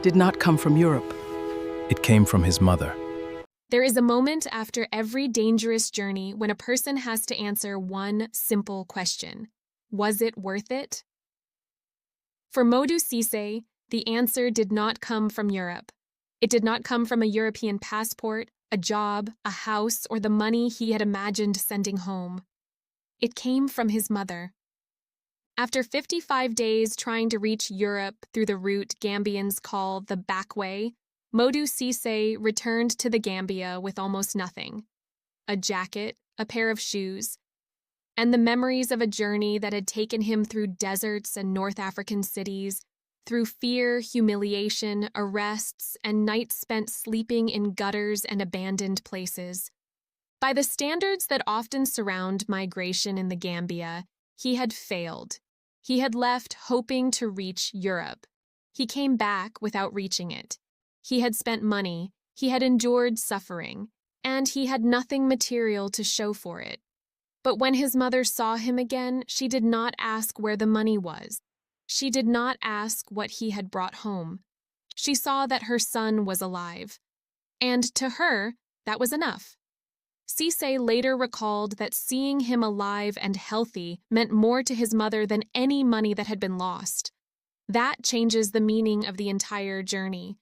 did not come from Europe. It came from his mother. There is a moment after every dangerous journey when a person has to answer one simple question. Was it worth it? For Modou Ceesay, the answer did not come from Europe. It did not come from a European passport, a job, a house, or the money he had imagined sending home. It came from his mother. After 55 days trying to reach Europe through the route Gambians call the Backway, Modou Ceesay returned to the Gambia with almost nothing: a jacket, a pair of shoes, and the memories of a journey that had taken him through deserts and North African cities, through fear, humiliation, arrests, and nights spent sleeping in gutters and abandoned places. By the standards that often surround migration in the Gambia, he had failed. He had left hoping to reach Europe. He came back without reaching it. He had spent money, he had endured suffering, and he had nothing material to show for it. But when his mother saw him again, she did not ask where the money was. She did not ask what he had brought home. She saw that her son was alive. And to her, that was enough. Ceesay later recalled that seeing him alive and healthy meant more to his mother than any money that had been lost. That changes the meaning of the entire journey,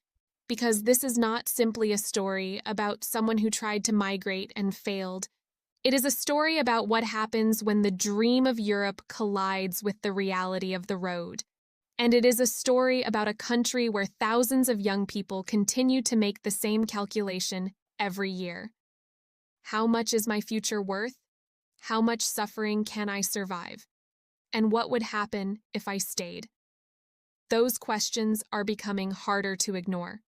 because this is not simply a story about someone who tried to migrate and failed. It is a story about what happens when the dream of Europe collides with the reality of the road. And it is a story about a country where thousands of young people continue to make the same calculation every year. How much is my future worth? How much suffering can I survive? And what would happen if I stayed? Those questions are becoming harder to ignore.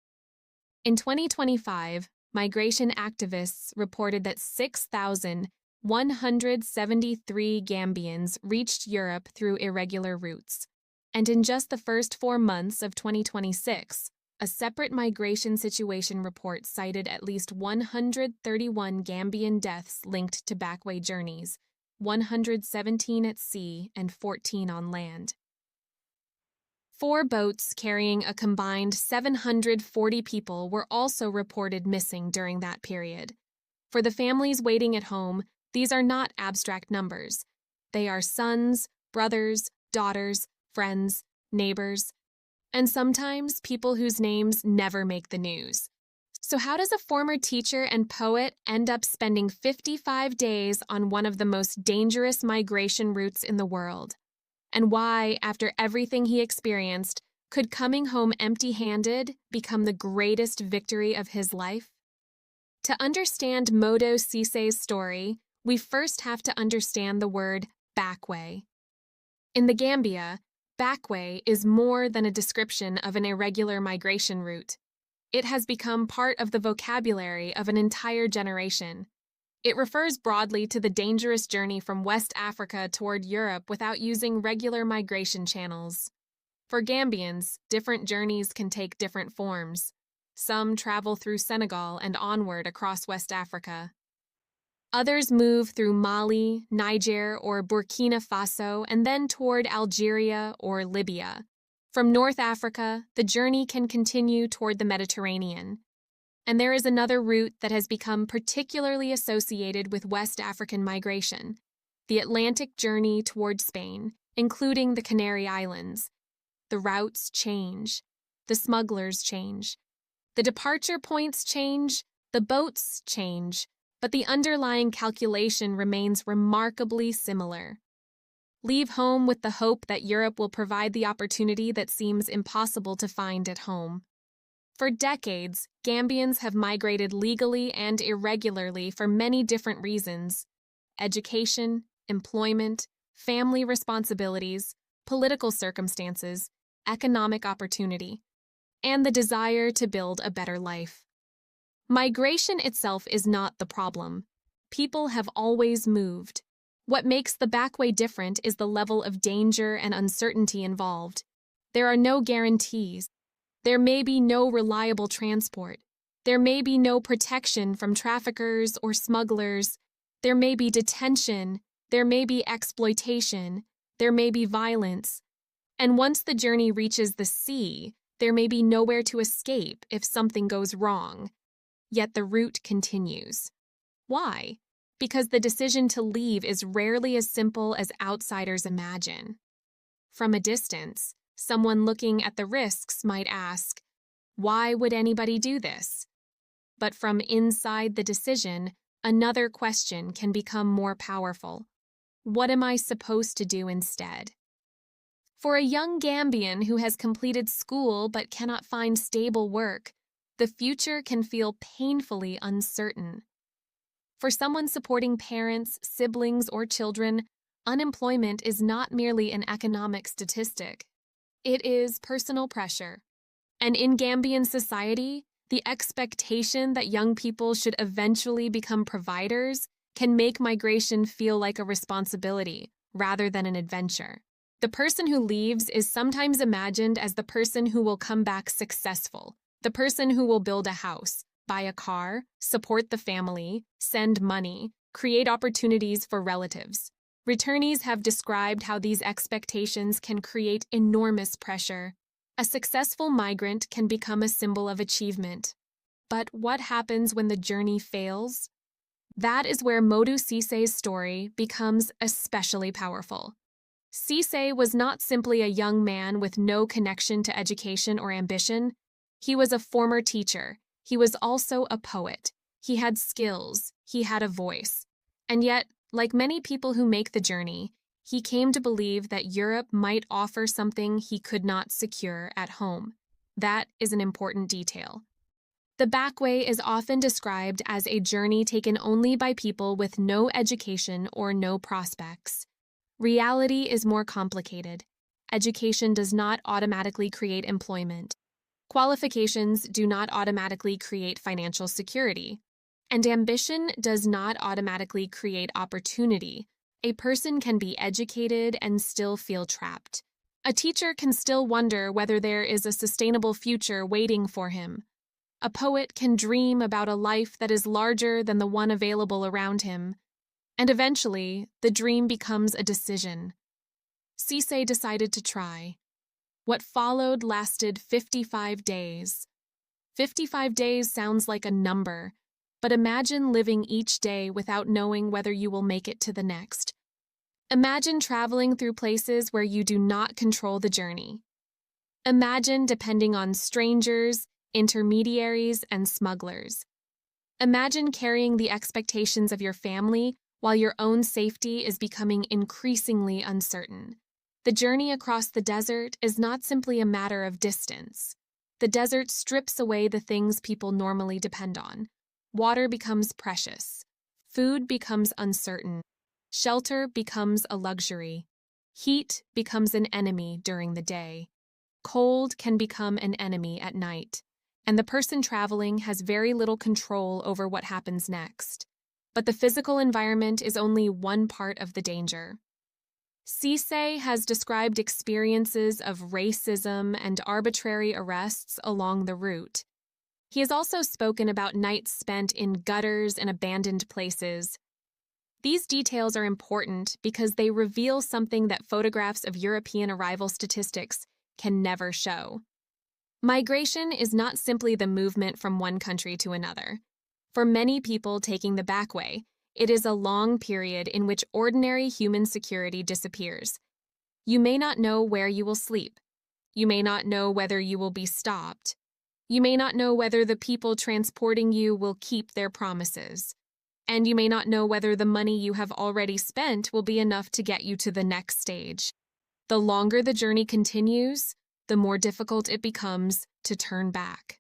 In 2025, migration activists reported that 6,173 Gambians reached Europe through irregular routes. And in just the first 4 months of 2026, a separate migration situation report cited at least 131 Gambian deaths linked to Backway journeys, 117 at sea and 14 on land. 4 boats carrying a combined 740 people were also reported missing during that period. For the families waiting at home, these are not abstract numbers. They are sons, brothers, daughters, friends, neighbors, and sometimes people whose names never make the news. So how does a former teacher and poet end up spending 55 days on one of the most dangerous migration routes in the world? And why, after everything he experienced, could coming home empty-handed become the greatest victory of his life? To understand Modou Ceesay's story, we first have to understand the word Backway. In the Gambia, Backway is more than a description of an irregular migration route. It has become part of the vocabulary of an entire generation. It refers broadly to the dangerous journey from West Africa toward Europe without using regular migration channels. For Gambians, different journeys can take different forms. Some travel through Senegal and onward across West Africa. Others move through Mali, Niger, or Burkina Faso and then toward Algeria or Libya. From North Africa, the journey can continue toward the Mediterranean. And there is another route that has become particularly associated with West African migration, the Atlantic journey toward Spain, including the Canary Islands. The routes change. The smugglers change. The departure points change. The boats change. But the underlying calculation remains remarkably similar. Leave home with the hope that Europe will provide the opportunity that seems impossible to find at home. For decades, Gambians have migrated legally and irregularly for many different reasons: education, employment, family responsibilities, political circumstances, economic opportunity, and the desire to build a better life. Migration itself is not the problem. People have always moved. What makes the Backway different is the level of danger and uncertainty involved. There are no guarantees. There may be no reliable transport. There may be no protection from traffickers or smugglers. There may be detention. There may be exploitation. There may be violence. And once the journey reaches the sea, There may be nowhere to escape if something goes wrong. Yet the route continues. Why? Because the decision to leave is rarely as simple as outsiders imagine. From a distance, someone looking at the risks might ask, why would anybody do this? But from inside the decision, another question can become more powerful. What am I supposed to do instead? For a young Gambian who has completed school but cannot find stable work, the future can feel painfully uncertain. For someone supporting parents, siblings, or children, unemployment is not merely an economic statistic. It is personal pressure. And in Gambian society, the expectation that young people should eventually become providers can make migration feel like a responsibility rather than an adventure. The person who leaves is sometimes imagined as the person who will come back successful, the person who will build a house, buy a car, support the family, send money, create opportunities for relatives. Returnees have described how these expectations can create enormous pressure. A successful migrant can become a symbol of achievement. But what happens when the journey fails? That is where Modou Ceesay's story becomes especially powerful. Ceesay was not simply a young man with no connection to education or ambition. He was a former teacher. He was also a poet. He had skills. He had a voice. And yet, like many people who make the journey, he came to believe that Europe might offer something he could not secure at home. That is an important detail. The Backway is often described as a journey taken only by people with no education or no prospects. Reality is more complicated. Education does not automatically create employment. Qualifications do not automatically create financial security. And ambition does not automatically create opportunity. A person can be educated and still feel trapped. A teacher can still wonder whether there is a sustainable future waiting for him. A poet can dream about a life that is larger than the one available around him. And eventually, the dream becomes a decision. Ceesay decided to try. What followed lasted 55 days. 55 days sounds like a number, but imagine living each day without knowing whether you will make it to the next. Imagine traveling through places where you do not control the journey. Imagine depending on strangers, intermediaries, and smugglers. Imagine carrying the expectations of your family while your own safety is becoming increasingly uncertain. The journey across the desert is not simply a matter of distance. The desert strips away the things people normally depend on. Water becomes precious. Food becomes uncertain. Shelter becomes a luxury. Heat becomes an enemy during the day. Cold can become an enemy at night. And the person traveling has very little control over what happens next. But the physical environment is only one part of the danger. Ceesay has described experiences of racism and arbitrary arrests along the route. He has also spoken about nights spent in gutters and abandoned places. These details are important because they reveal something that photographs of European arrival statistics can never show. Migration is not simply the movement from one country to another. For many people taking the Backway, it is a long period in which ordinary human security disappears. You may not know where you will sleep. You may not know whether you will be stopped. You may not know whether the people transporting you will keep their promises. And you may not know whether the money you have already spent will be enough to get you to the next stage. The longer the journey continues, the more difficult it becomes to turn back.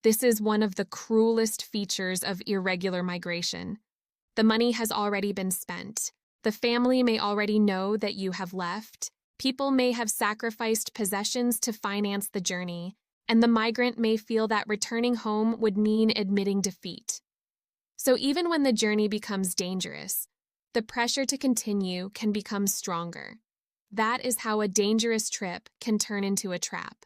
This is one of the cruelest features of irregular migration. The money has already been spent. The family may already know that you have left. People may have sacrificed possessions to finance the journey, and the migrant may feel that returning home would mean admitting defeat. So even when the journey becomes dangerous, the pressure to continue can become stronger. That is how a dangerous trip can turn into a trap.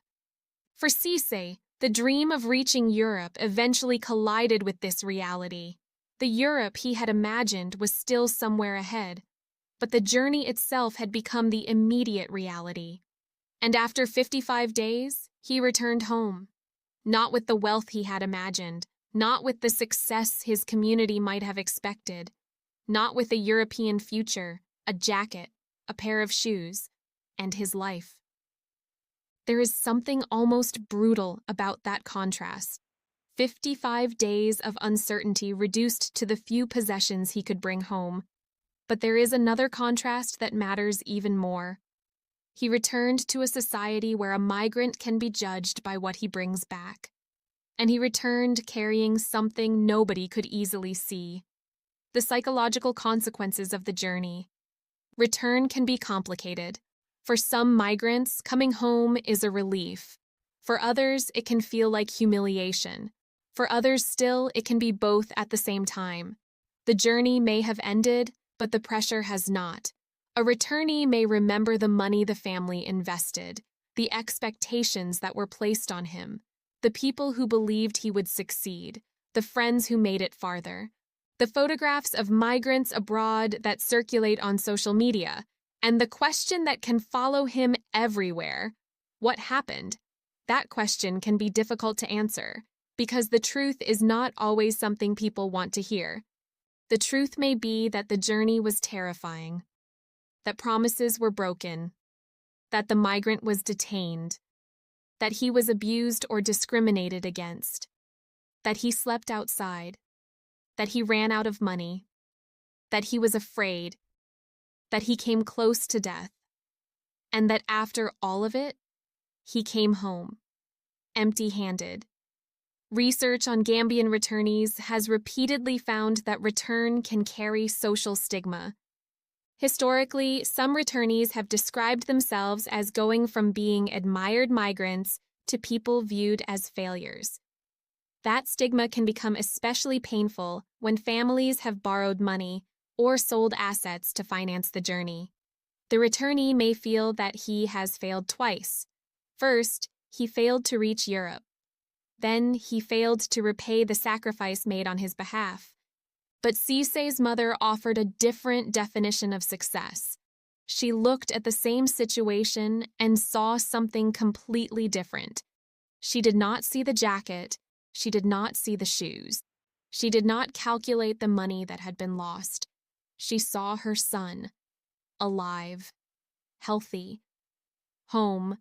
For Ceesay, the dream of reaching Europe eventually collided with this reality. The Europe he had imagined was still somewhere ahead, but the journey itself had become the immediate reality. And after 55 days, he returned home. Not with the wealth he had imagined, not with the success his community might have expected, not with a European future, a jacket, a pair of shoes, and his life. There is something almost brutal about that contrast. 55 days of uncertainty reduced to the few possessions he could bring home. But there is another contrast that matters even more. He returned to a society where a migrant can be judged by what he brings back. And he returned carrying something nobody could easily see: the psychological consequences of the journey. Return can be complicated. For some migrants, coming home is a relief. For others, it can feel like humiliation. For others still, it can be both at the same time. The journey may have ended, but the pressure has not. A returnee may remember the money the family invested, the expectations that were placed on him, the people who believed he would succeed, the friends who made it farther, the photographs of migrants abroad that circulate on social media, and the question that can follow him everywhere: what happened? That question can be difficult to answer, because the truth is not always something people want to hear. The truth may be that the journey was terrifying, that promises were broken, that the migrant was detained, that he was abused or discriminated against, that he slept outside, that he ran out of money, that he was afraid, that he came close to death, and that after all of it, he came home, empty-handed. Research on Gambian returnees has repeatedly found that return can carry social stigma. Historically, some returnees have described themselves as going from being admired migrants to people viewed as failures. That stigma can become especially painful when families have borrowed money or sold assets to finance the journey. The returnee may feel that he has failed twice. First, he failed to reach Europe. Then he failed to repay the sacrifice made on his behalf. But Ceesay's mother offered a different definition of success. She looked at the same situation and saw something completely different. She did not see the jacket. She did not see the shoes. She did not calculate the money that had been lost. She saw her son, alive, healthy, home.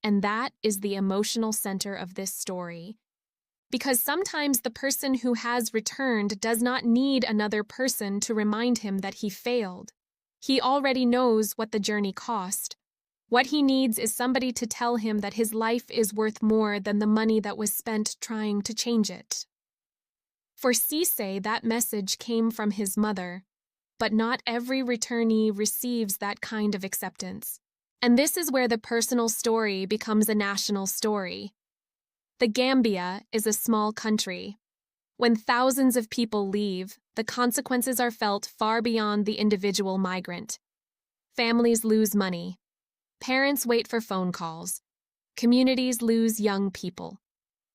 And that is the emotional center of this story. Because sometimes the person who has returned does not need another person to remind him that he failed. He already knows what the journey cost. What he needs is somebody to tell him that his life is worth more than the money that was spent trying to change it. For Ceesay, that message came from his mother, but not every returnee receives that kind of acceptance. And this is where the personal story becomes a national story. The Gambia is a small country. When thousands of people leave, the consequences are felt far beyond the individual migrant. Families lose money. Parents wait for phone calls. Communities lose young people.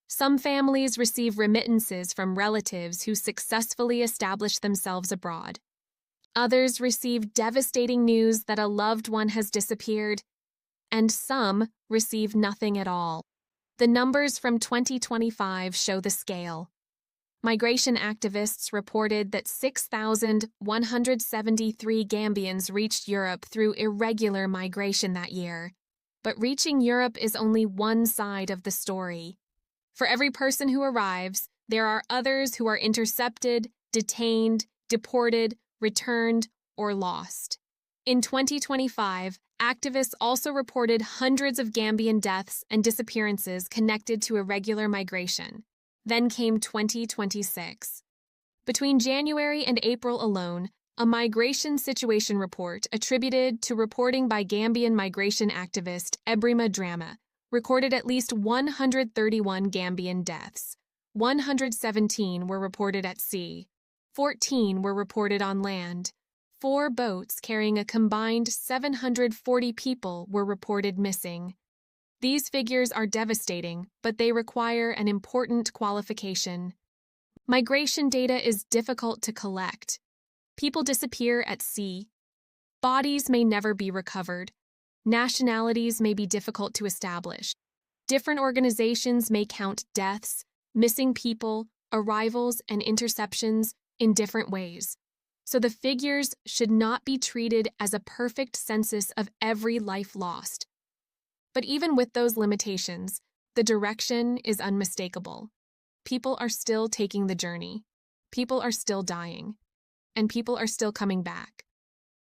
Some families receive remittances from relatives who successfully establish themselves abroad. Others receive devastating news that a loved one has disappeared, and some receive nothing at all. The numbers from 2025 show the scale. Migration activists reported that 6,173 Gambians reached Europe through irregular migration that year. But reaching Europe is only one side of the story. For every person who arrives, there are others who are intercepted, detained, deported, returned, or lost. In 2025, activists also reported hundreds of Gambian deaths and disappearances connected to irregular migration. Then came 2026. Between January and April alone, a migration situation report attributed to reporting by Gambian migration activist Ebrima Drama recorded at least 131 Gambian deaths. 117 were reported at sea. 14 were reported on land. 4 boats carrying a combined 740 people were reported missing. These figures are devastating, but they require an important qualification. Migration data is difficult to collect. People disappear at sea. Bodies may never be recovered. Nationalities may be difficult to establish. Different organizations may count deaths, missing people, arrivals, and interceptions in different ways. So the figures should not be treated as a perfect census of every life lost. But even with those limitations, the direction is unmistakable. People are still taking the journey. People are still dying. And people are still coming back.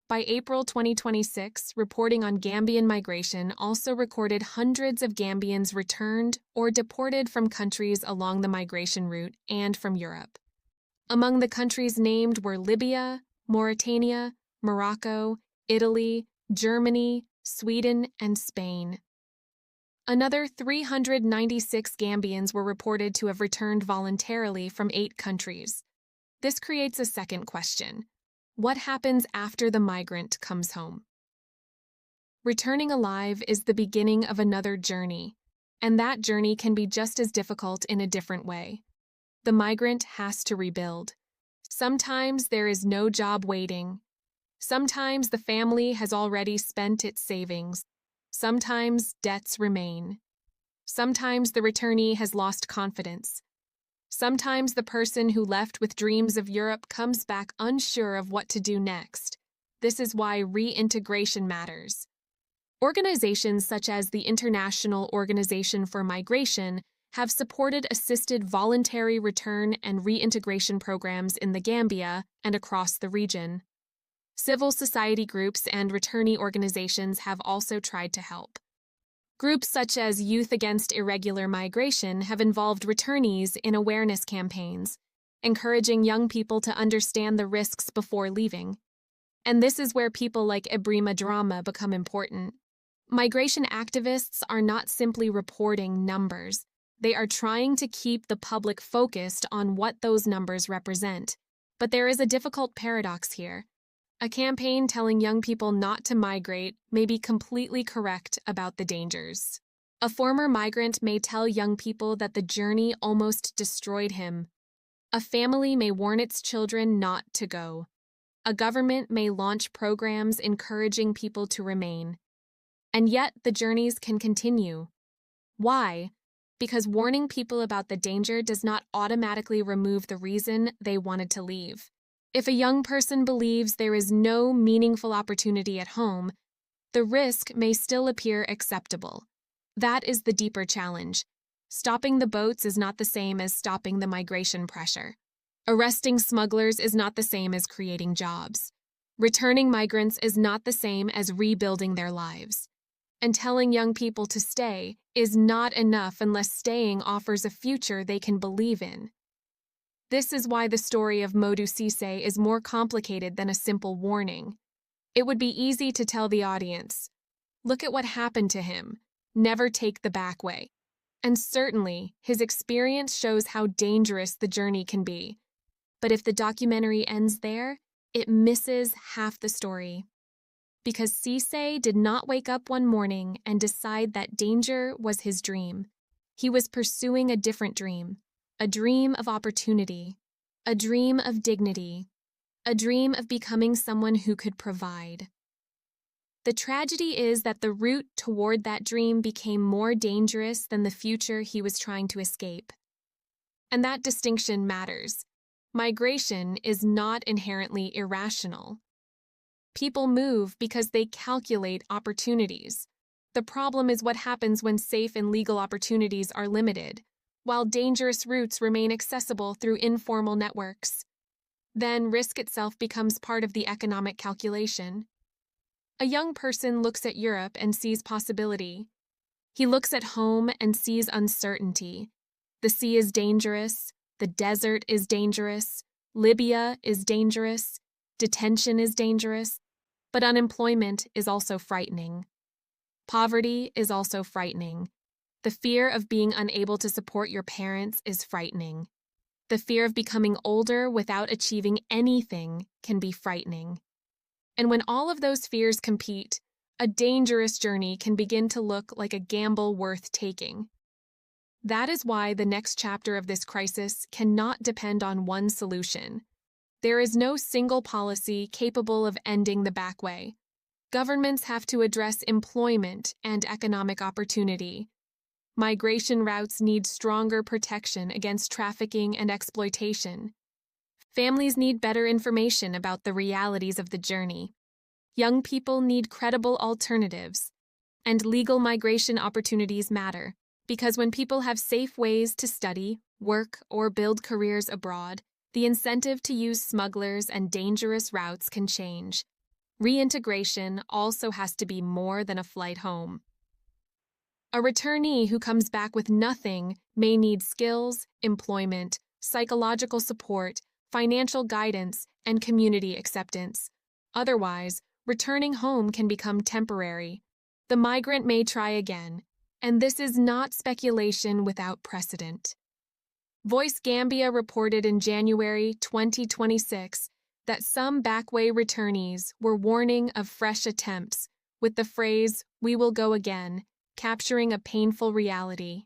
By April 2026, reporting on Gambian migration also recorded hundreds of Gambians returned or deported from countries along the migration route and from Europe. Among the countries named were Libya, Mauritania, Morocco, Italy, Germany, Sweden, and Spain. Another 396 Gambians were reported to have returned voluntarily from 8 countries. This creates a second question. What happens after the migrant comes home? Returning alive is the beginning of another journey, and that journey can be just as difficult in a different way. The migrant has to rebuild. Sometimes there is no job waiting. Sometimes the family has already spent its savings. Sometimes debts remain. Sometimes the returnee has lost confidence. Sometimes the person who left with dreams of Europe comes back unsure of what to do next. This is why reintegration matters. Organizations such as the International Organization for Migration have supported assisted voluntary return and reintegration programs in the Gambia and across the region. Civil society groups and returnee organizations have also tried to help. Groups such as Youth Against Irregular Migration have involved returnees in awareness campaigns, encouraging young people to understand the risks before leaving. And this is where people like Ibrima Drama become important. Migration activists are not simply reporting numbers. They are trying to keep the public focused on what those numbers represent. But there is a difficult paradox here. A campaign telling young people not to migrate may be completely correct about the dangers. A former migrant may tell young people that the journey almost destroyed him. A family may warn its children not to go. A government may launch programs encouraging people to remain. And yet the journeys can continue. Why? Because warning people about the danger does not automatically remove the reason they wanted to leave. If a young person believes there is no meaningful opportunity at home, the risk may still appear acceptable. That is the deeper challenge. Stopping the boats is not the same as stopping the migration pressure. Arresting smugglers is not the same as creating jobs. Returning migrants is not the same as rebuilding their lives. And telling young people to stay is not enough unless staying offers a future they can believe in. This is why the story of Modou Ceesay is more complicated than a simple warning. It would be easy to tell the audience, look at what happened to him, never take the back way. And certainly, his experience shows how dangerous the journey can be. But if the documentary ends there, it misses half the story. Because Ceesay did not wake up one morning and decide that danger was his dream. He was pursuing a different dream. A dream of opportunity, a dream of dignity, a dream of becoming someone who could provide. The tragedy is that the route toward that dream became more dangerous than the future he was trying to escape. And that distinction matters. Migration is not inherently irrational. People move because they calculate opportunities. The problem is what happens when safe and legal opportunities are limited, while dangerous routes remain accessible through informal networks. Then risk itself becomes part of the economic calculation. A young person looks at Europe and sees possibility. He looks at home and sees uncertainty. The sea is dangerous, the desert is dangerous, Libya is dangerous, detention is dangerous, but unemployment is also frightening. Poverty is also frightening. The fear of being unable to support your parents is frightening. The fear of becoming older without achieving anything can be frightening. And when all of those fears compete, a dangerous journey can begin to look like a gamble worth taking. That is why the next chapter of this crisis cannot depend on one solution. There is no single policy capable of ending the Backway. Governments have to address employment and economic opportunity. Migration routes need stronger protection against trafficking and exploitation. Families need better information about the realities of the journey. Young people need credible alternatives. And legal migration opportunities matter, because when people have safe ways to study, work, or build careers abroad, the incentive to use smugglers and dangerous routes can change. Reintegration also has to be more than a flight home. A returnee who comes back with nothing may need skills, employment, psychological support, financial guidance, and community acceptance. Otherwise, returning home can become temporary. The migrant may try again, and this is not speculation without precedent. Voice Gambia reported in January 2026 that some Backway returnees were warning of fresh attempts, with the phrase, "We will go again," capturing a painful reality.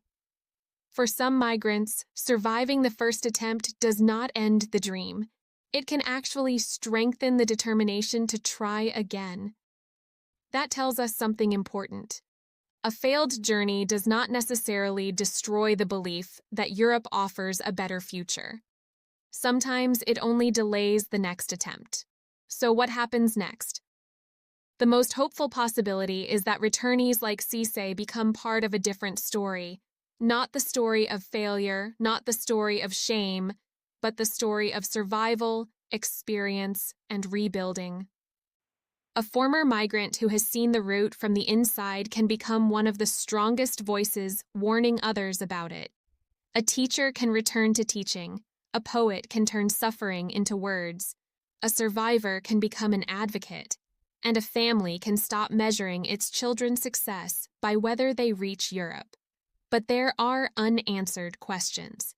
For some migrants, surviving the first attempt does not end the dream. It can actually strengthen the determination to try again. That tells us something important. A failed journey does not necessarily destroy the belief that Europe offers a better future. Sometimes it only delays the next attempt. So what happens next? The most hopeful possibility is that returnees like Ceesay become part of a different story. Not the story of failure, not the story of shame, but the story of survival, experience, and rebuilding. A former migrant who has seen the route from the inside can become one of the strongest voices warning others about it. A teacher can return to teaching. A poet can turn suffering into words. A survivor can become an advocate. And a family can stop measuring its children's success by whether they reach Europe. But there are unanswered questions.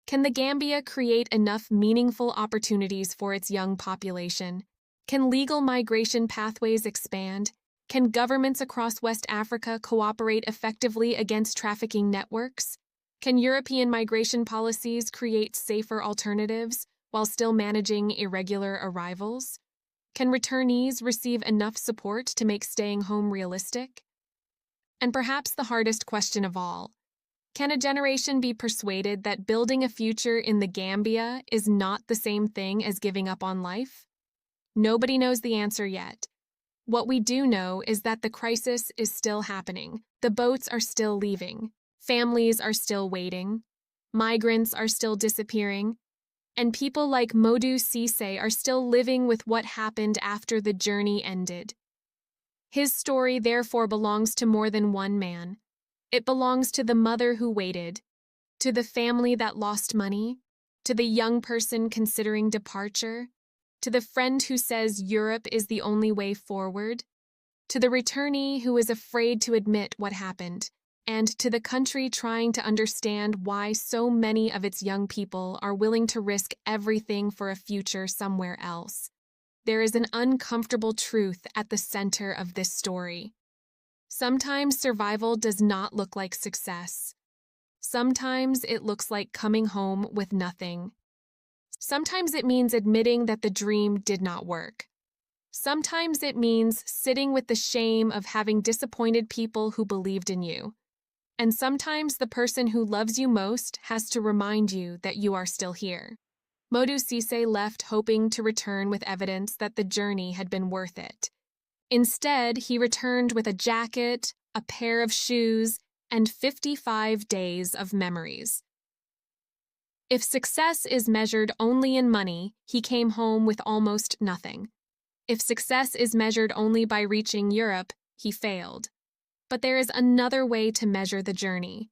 Can the Gambia create enough meaningful opportunities for its young population? Can legal migration pathways expand? Can governments across West Africa cooperate effectively against trafficking networks? Can European migration policies create safer alternatives while still managing irregular arrivals? Can returnees receive enough support to make staying home realistic? And perhaps the hardest question of all, can a generation be persuaded that building a future in the Gambia is not the same thing as giving up on life? Nobody knows the answer yet. What we do know is that the crisis is still happening. The boats are still leaving. Families are still waiting. Migrants are still disappearing. And people like Modou Ceesay are still living with what happened after the journey ended. His story therefore belongs to more than one man. It belongs to the mother who waited, to the family that lost money, to the young person considering departure, to the friend who says Europe is the only way forward, to the returnee who is afraid to admit what happened, and to the country trying to understand why so many of its young people are willing to risk everything for a future somewhere else. There is an uncomfortable truth at the center of this story. Sometimes survival does not look like success. Sometimes it looks like coming home with nothing. Sometimes it means admitting that the dream did not work. Sometimes it means sitting with the shame of having disappointed people who believed in you. And sometimes the person who loves you most has to remind you that you are still here. Modou Ceesay left hoping to return with evidence that the journey had been worth it. Instead, he returned with a jacket, a pair of shoes, and 55 days of memories. If success is measured only in money, he came home with almost nothing. If success is measured only by reaching Europe, he failed. But there is another way to measure the journey.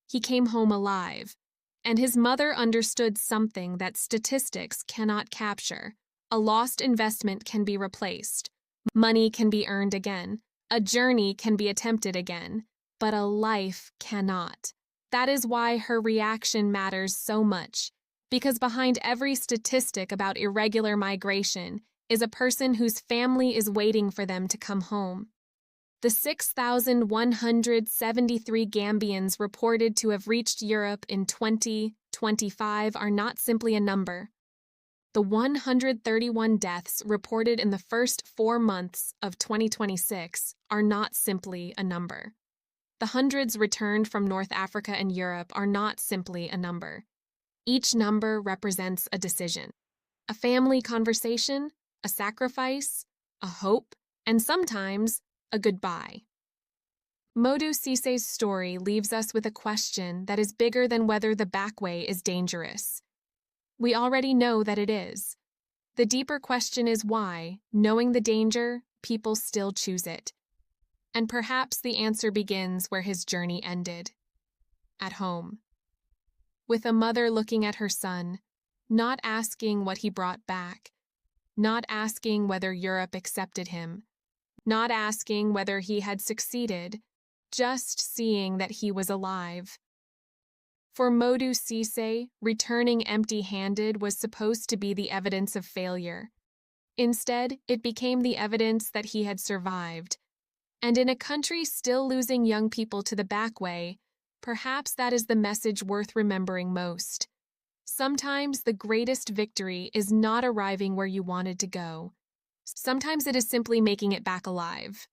He came home alive, and his mother understood something that statistics cannot capture. A lost investment can be replaced. Money can be earned again. A journey can be attempted again. But a life cannot. That is why her reaction matters so much, because behind every statistic about irregular migration is a person whose family is waiting for them to come home. The 6,173 Gambians reported to have reached Europe in 2025 are not simply a number. The 131 deaths reported in the first 4 months of 2026 are not simply a number. The hundreds returned from North Africa and Europe are not simply a number. Each number represents a decision, a family conversation, a sacrifice, a hope, and sometimes a goodbye. Modou Ceesay's story leaves us with a question that is bigger than whether the Backway is dangerous. We already know that it is. The deeper question is why, knowing the danger, people still choose it. And perhaps the answer begins where his journey ended. At home. With a mother looking at her son, not asking what he brought back, not asking whether Europe accepted him, not asking whether he had succeeded, just seeing that he was alive. For Modou Ceesay, returning empty-handed was supposed to be the evidence of failure. Instead, it became the evidence that he had survived. And in a country still losing young people to the Backway, perhaps that is the message worth remembering most. Sometimes the greatest victory is not arriving where you wanted to go. Sometimes it is simply making it back alive.